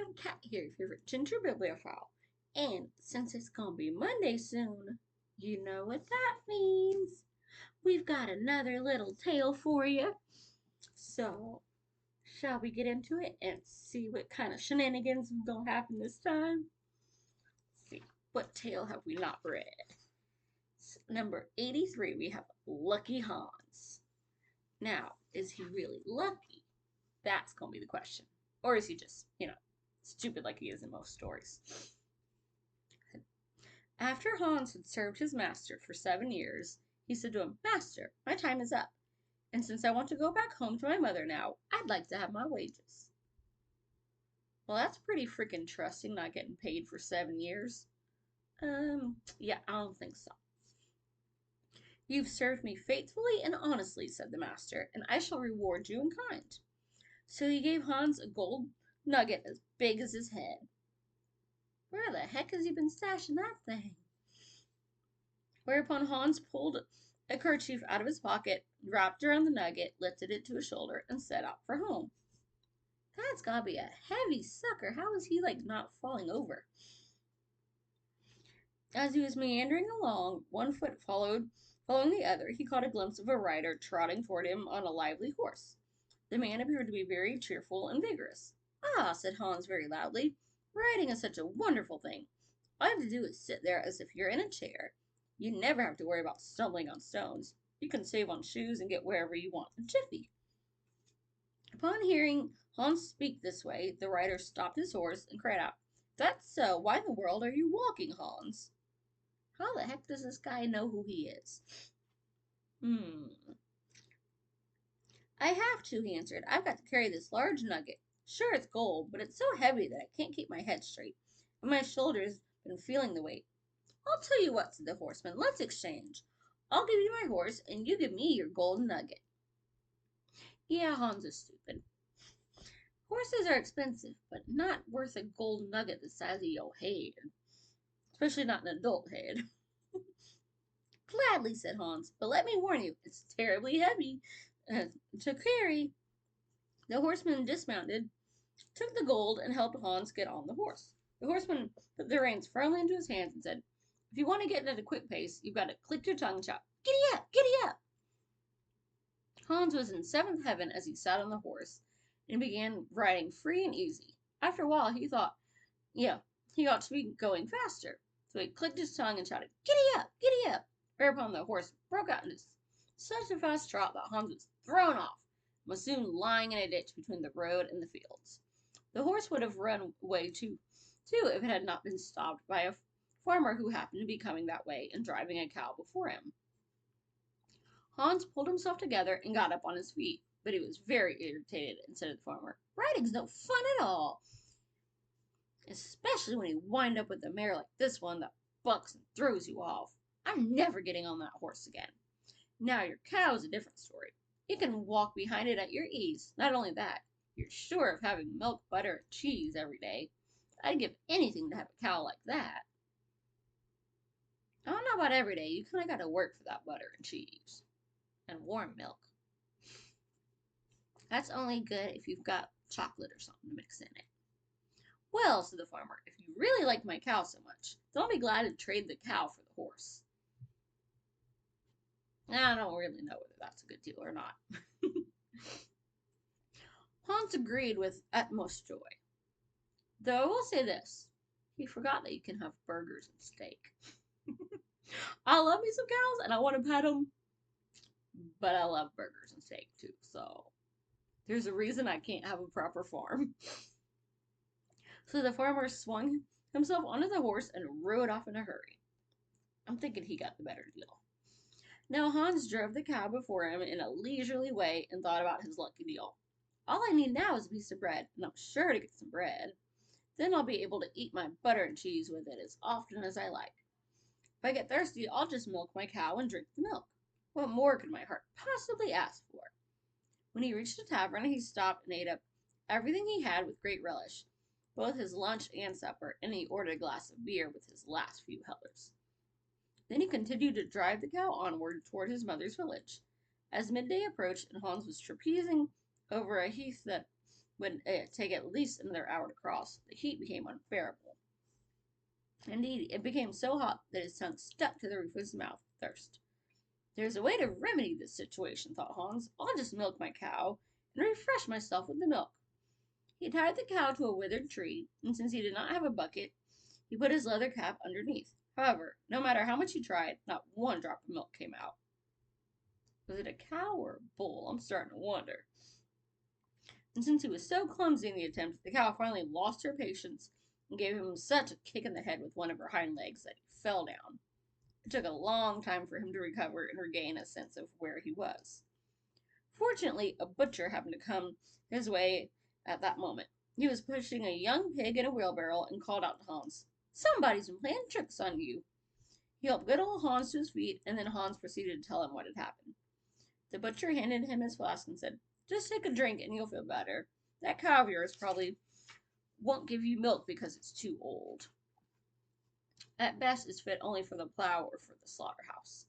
everyone, Kat here, your favorite ginger bibliophile. And since it's gonna be Monday soon, you know what that means. We've got another little tale for you. So, shall we get into it and see what kind of shenanigans are gonna happen this time? Let's see, what tale have we not read? Number 83, we have Lucky Hans. Now, is he really lucky? That's gonna be the question. Or is he just, stupid like he is in most stories? After Hans had served his master for 7 years, he said to him, "Master, my time is up, and since I want to go back home to my mother now, I'd like to have my wages." Well, that's pretty freaking trusting, not getting paid for 7 years. Yeah, I don't think so. "You've served me faithfully and honestly," said the master, "and I shall reward you in kind." So he gave Hans a gold nugget as big as his head. Where the heck has he been stashing that thing? Whereupon Hans pulled a kerchief out of his pocket, wrapped around the nugget, lifted it to his shoulder, and set out for home. That's gotta be a heavy sucker. How is he, not falling over? As he was meandering along, one foot following the other, he caught a glimpse of a rider trotting toward him on a lively horse. The man appeared to be very cheerful and vigorous. "Ah," said Hans very loudly, "riding is such a wonderful thing. All you have to do is sit there as if you're in a chair. You never have to worry about stumbling on stones. You can save on shoes and get wherever you want in a jiffy." Upon hearing Hans speak this way, the rider stopped his horse and cried out, "That's so. Why in the world are you walking, Hans?" How the heck does this guy know who he is? "I have to," he answered. "I've got to carry this large nugget. Sure, it's gold, but it's so heavy that I can't keep my head straight, and my shoulders been feeling the weight." "I'll tell you what," said the horseman. "Let's exchange. I'll give you my horse, and you give me your golden nugget." Yeah, Hans is stupid. Horses are expensive, but not worth a gold nugget the size of your head. Especially not an adult head. "Gladly," said Hans, "but let me warn you, it's terribly heavy to carry." The horseman dismounted, took the gold, and helped Hans get on the horse. The horseman put the reins firmly into his hands and said, "If you want to get at a quick pace, you've got to click your tongue and shout, 'Giddy up! Giddy up!'" Hans was in seventh heaven as he sat on the horse and began riding free and easy. After a while, he thought, he ought to be going faster. So he clicked his tongue and shouted, "Giddy up! Giddy up!" Whereupon the horse broke out into such a fast trot that Hans was thrown off and was soon lying in a ditch between the road and the fields. The horse would have run away too if it had not been stopped by a farmer who happened to be coming that way and driving a cow before him. Hans pulled himself together and got up on his feet, but he was very irritated and said to the farmer, "Riding's no fun at all, especially when you wind up with a mare like this one that bucks and throws you off. I'm never getting on that horse again. Now your cow is a different story. You can walk behind it at your ease. Not only that, you're sure of having milk, butter, and cheese every day. I'd give anything to have a cow like that." "I don't know about every day. You kind of got to work for that butter and cheese and warm milk. That's only good if you've got chocolate or something to mix in it." "Well," said the farmer, "if you really like my cow so much, then I'll be glad to trade the cow for the horse." I don't really know whether that's a good deal or not. Hans agreed with utmost joy. Though I will say this, he forgot that you can have burgers and steak. I love me some cows and I want to pet them, but I love burgers and steak too, so there's a reason I can't have a proper farm. So the farmer swung himself onto the horse and rode off in a hurry. I'm thinking he got the better deal. Now Hans drove the cow before him in a leisurely way and thought about his lucky deal. "All I need now is a piece of bread, and I'm sure to get some bread. Then I'll be able to eat my butter and cheese with it as often as I like. If I get thirsty, I'll just milk my cow and drink the milk. What more could my heart possibly ask for?" When he reached the tavern, he stopped and ate up everything he had with great relish, both his lunch and supper, and he ordered a glass of beer with his last few hellers. Then he continued to drive the cow onward toward his mother's village. As midday approached and Hans was trapezing over a heath that would take at least another hour to cross. The heat became unbearable. Indeed, it became so hot that his tongue stuck to the roof of his mouth with thirst. There's a way to remedy this situation, thought Hans. I'll just milk my cow and refresh myself with the milk. He tied the cow to a withered tree, and since he did not have a bucket, he put his leather cap underneath. However, no matter how much he tried, not one drop of milk came out. Was it a cow or a bull? I'm starting to wonder. And since he was so clumsy in the attempt, the cow finally lost her patience and gave him such a kick in the head with one of her hind legs that he fell down. It took a long time for him to recover and regain a sense of where he was. Fortunately, a butcher happened to come his way at that moment. He was pushing a young pig in a wheelbarrow and called out to Hans, "Somebody's been playing tricks on you." He helped good old Hans to his feet, and then Hans proceeded to tell him what had happened. The butcher handed him his flask and said, "Just take a drink and you'll feel better. That cow of yours probably won't give you milk because it's too old. At best, it's fit only for the plow or for the slaughterhouse."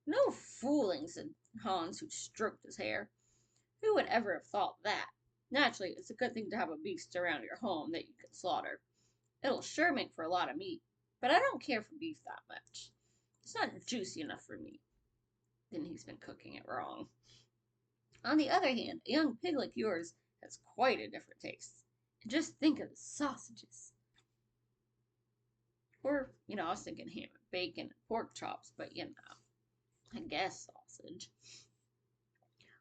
"No fooling," said Hans, who stroked his hair. "Who would ever have thought that? Naturally, it's a good thing to have a beast around your home that you can slaughter. It'll sure make for a lot of meat, but I don't care for beef that much. It's not juicy enough for me." Then he's been cooking it wrong. "On the other hand, a young pig like yours has quite a different taste. And just think of the sausages." Or, I was thinking ham and bacon and pork chops, but I guess sausage.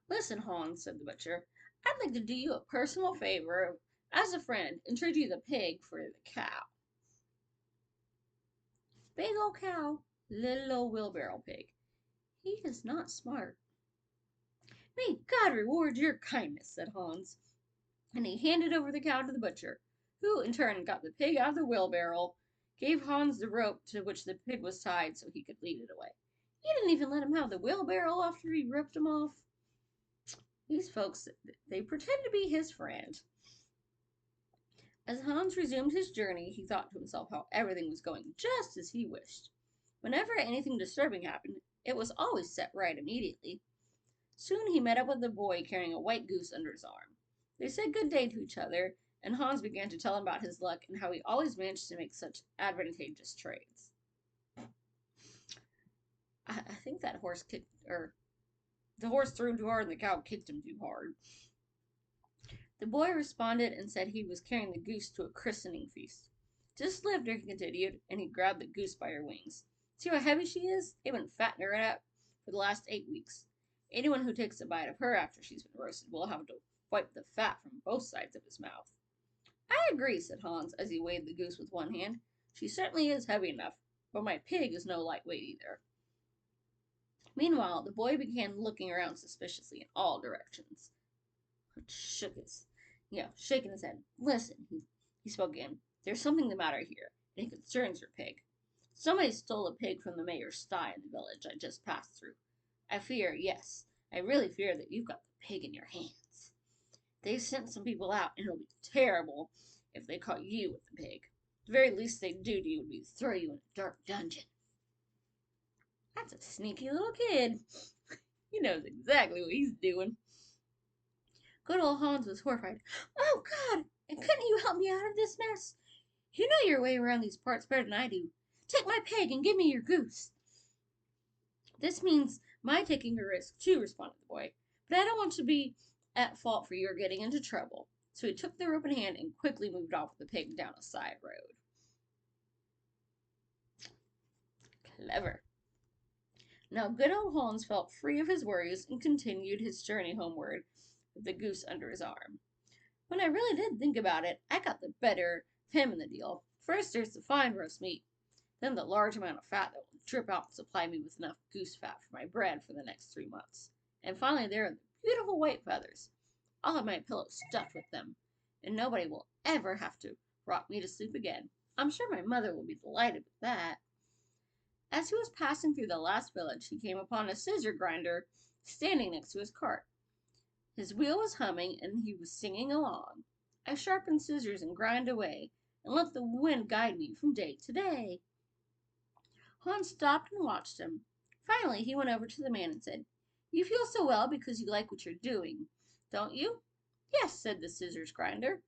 "Listen, Hans," said the butcher, "I'd like to do you a personal favor as a friend and trade you the pig for the cow." Big old cow, little old wheelbarrow pig. He is not smart. "May God reward your kindness," said Hans, and he handed over the cow to the butcher, who in turn got the pig out of the wheelbarrow, gave Hans the rope to which the pig was tied so he could lead it away. He didn't even let him have the wheelbarrow after he ripped him off. These folks, they pretend to be his friend. As Hans resumed his journey, he thought to himself how everything was going just as he wished. Whenever anything disturbing happened, it was always set right immediately. Soon he met up with a boy carrying a white goose under his arm. They said good day to each other, and Hans began to tell him about his luck and how he always managed to make such advantageous trades. I think that horse kicked, or the horse threw him too hard and the cow kicked him too hard. The boy responded and said he was carrying the goose to a christening feast. "Just lift her," he continued, and he grabbed the goose by her wings. "See how heavy she is? They've been fattening her up for the last 8 weeks. Anyone who takes a bite of her after she's been roasted will have to wipe the fat from both sides of his mouth." "I agree," said Hans, as he weighed the goose with one hand. "She certainly is heavy enough, but my pig is no lightweight either." Meanwhile, the boy began looking around suspiciously in all directions. Shaking his head. "Listen," he spoke again. "There's something the matter here, and it concerns your pig. Somebody stole a pig from the mayor's sty in the village I just passed through. I really fear that you've got the pig in your hands. They've sent some people out, and it'll be terrible if they caught you with the pig. The very least they'd do to you would be to throw you in a dark dungeon." That's a sneaky little kid. He knows exactly what he's doing. Good old Hans was horrified. "Oh, God! And couldn't you help me out of this mess? You know your way around these parts better than I do. Take my pig and give me your goose." "This means my taking a risk, too," responded the boy. "But I don't want to be at fault for your getting into trouble." So he took the rope in hand and quickly moved off with the pig down a side road. Clever. Now good old Hans felt free of his worries and continued his journey homeward with the goose under his arm. When I really did think about it, I got the better of him in the deal. First there's the fine roast meat, then the large amount of fat that will drip out and supply me with enough goose fat for my bread for the next 3 months. And finally there are the beautiful white feathers. I'll have my pillow stuffed with them, and nobody will ever have to rock me to sleep again. I'm sure my mother will be delighted with that. As he was passing through the last village, he came upon a scissor grinder standing next to his cart. His wheel was humming, and he was singing along. "I sharpen scissors and grind away, and let the wind guide me from day to day." Hans stopped and watched him. Finally, he went over to the man and said, "You feel so well because you like what you're doing, don't you?" Yes, said the scissors grinder.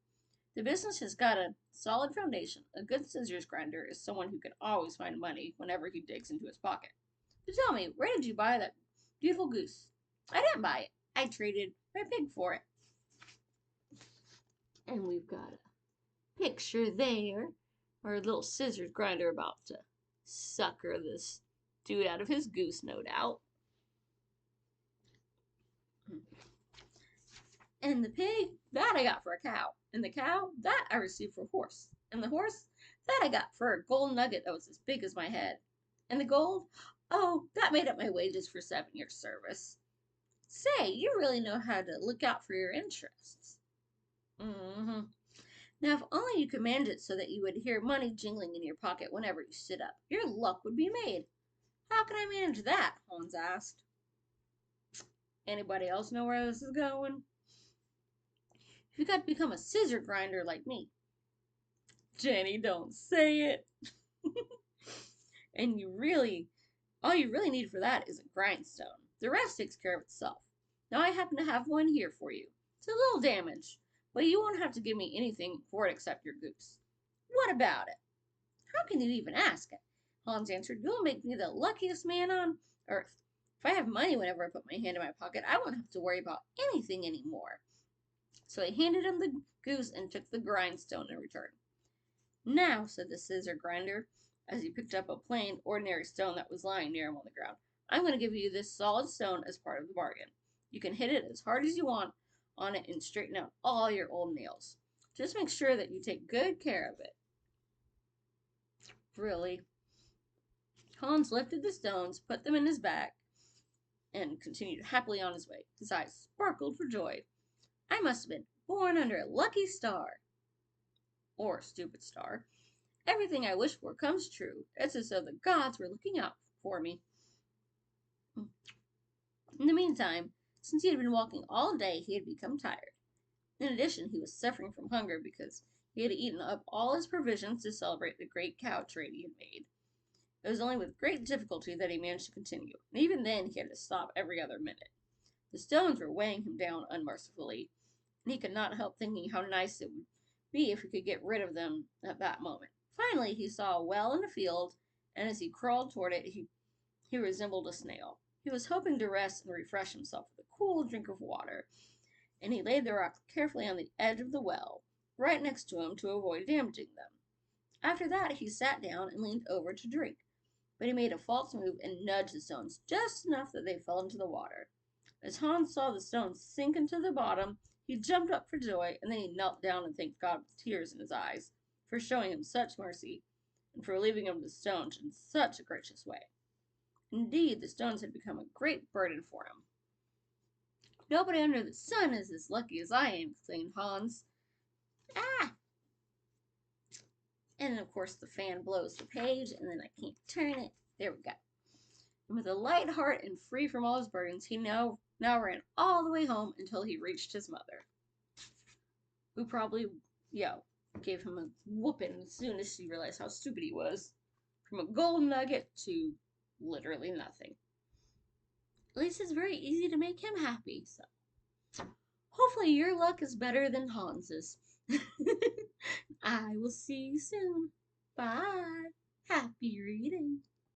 The business has got a solid foundation. A good scissors grinder is someone who can always find money whenever he digs into his pocket. So tell me, where did you buy that beautiful goose? I didn't buy it. I traded my pig for it. And we've got a picture there. Our little scissors grinder about to sucker this dude out of his goose, no doubt. And the pig, that I got for a cow. And the cow, that I received for a horse. And the horse, that I got for a gold nugget that was as big as my head. And the gold, oh, that made up my wages for 7 years' service. Say, you really know how to look out for your interests. Mm-hmm. Now, if only you could manage it so that you would hear money jingling in your pocket whenever you stood up, your luck would be made. How can I manage that? Hans asked. Anybody else know where this is going? You got to become a scissor grinder like me. Jenny, don't say it. And all you really need for that is a grindstone. The rest takes care of itself. Now I happen to have one here for you. It's a little damaged, but you won't have to give me anything for it except your goose. What about it? How can you even ask it? Hans answered, you'll make me the luckiest man on earth. If I have money whenever I put my hand in my pocket, I won't have to worry about anything anymore. So I handed him the goose and took the grindstone in return. Now, said the scissor grinder, as he picked up a plain, ordinary stone that was lying near him on the ground, I'm going to give you this solid stone as part of the bargain. You can hit it as hard as you want on it and straighten out all your old nails. Just make sure that you take good care of it. Really? Hans lifted the stones, put them in his bag, and continued happily on his way. His eyes sparkled for joy. I must have been born under a lucky star. Or stupid star. Everything I wish for comes true. It's as though the gods were looking out for me. In the meantime, since he had been walking all day, he had become tired. In addition, he was suffering from hunger because he had eaten up all his provisions to celebrate the great cow trade he had made. It was only with great difficulty that he managed to continue, and even then he had to stop every other minute. The stones were weighing him down unmercifully, and he could not help thinking how nice it would be if he could get rid of them at that moment. Finally, he saw a well in a field, and as he crawled toward it, he resembled a snail. He was hoping to rest and refresh himself with a cool drink of water, and he laid the rocks carefully on the edge of the well, right next to him to avoid damaging them. After that, he sat down and leaned over to drink, but he made a false move and nudged the stones just enough that they fell into the water. As Hans saw the stones sink into the bottom, he jumped up for joy, and then he knelt down and thanked God with tears in his eyes for showing him such mercy and for leaving him the stones in such a gracious way. Indeed, the stones had become a great burden for him. Nobody under the sun is as lucky as I am, exclaimed Hans. Ah! And of course, the fan blows the page, and then I can't turn it. There we go. And with a light heart and free from all his burdens, he now ran all the way home until he reached his mother, who probably, gave him a whooping as soon as she realized how stupid he was. From a gold nugget to literally nothing. At least it's very easy to make him happy, so hopefully your luck is better than Hans's. I will see you soon. Bye. Happy reading.